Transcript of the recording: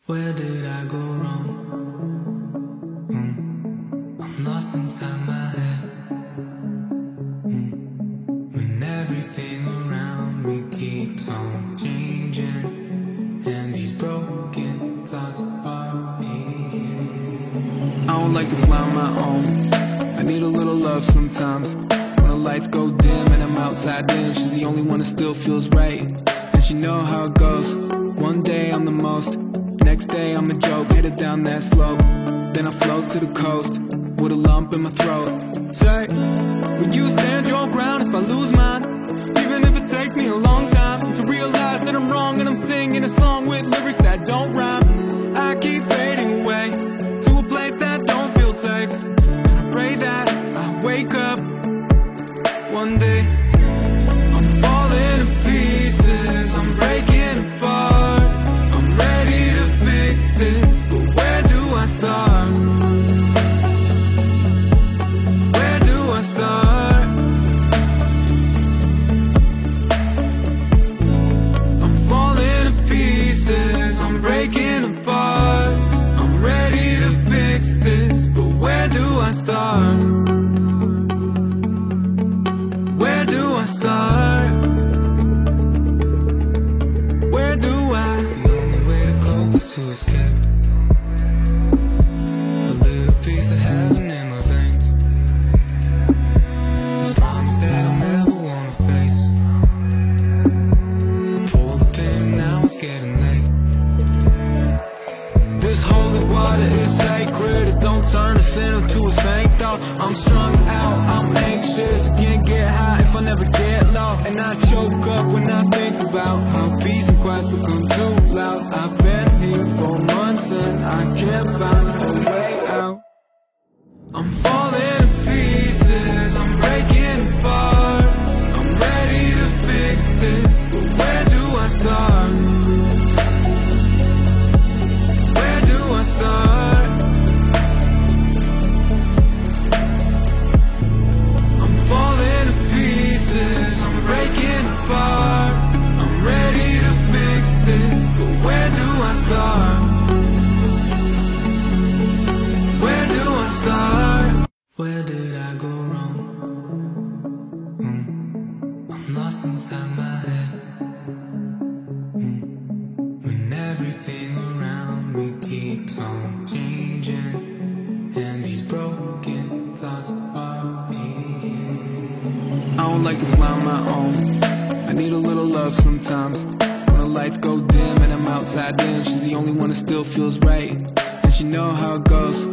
Where did I go wrong? I'm lost inside my head. When everything around me keeps on changing, and these broken thoughts are aching. I don't like to fly on my own. I need a little love sometimes. When the lights go dim and I'm outside in, she's the only one that still feels right. And she know how it goes. One day I'm the most, next day I'm a joke, headed down that slope. Then I float to the coast, with a lump in my throat. Say, will you stand your ground if I lose mine? Even if it takes me a long time to realize that I'm wrong, and I'm singing a song with lyrics that don't rhyme. I keep fading away to a place that don't feel safe, and I pray that I wake up one day. I'm falling to pieces, I'm breaking apart. I'm ready to fix this, but where do I start? Where do I start? I'm falling to pieces, I'm breaking apart. I'm ready to fix this, but where do I start? Where do I start? Where do I? The only way to cope is to escape. A little piece of heaven in my veins. This promise that I'll never wanna face. I pull the pin and now it's getting late. This holy water is sacred. It don't turn a sinner to a saint though. I'm strung out, I'm anxious. I can't get high if I never get low. And I choke up when I think about how peace and quiet's become too loud. I've been here for months and I can't find a way out. I'm falling to pieces, I'm breaking apart. I'm ready to fix this, but where do I start? Where do I start? I'm falling to pieces, I'm breaking apart. I'm ready to fix this, but where do I start? Where do I start? Where did I go wrong? I'm lost inside my head. When everything around me keeps on changing, and these broken thoughts are aching. I don't like to fly on my own. I need a little love sometimes. When the lights go dim and I'm outside in, she's the only one that still feels right. And she know how it goes.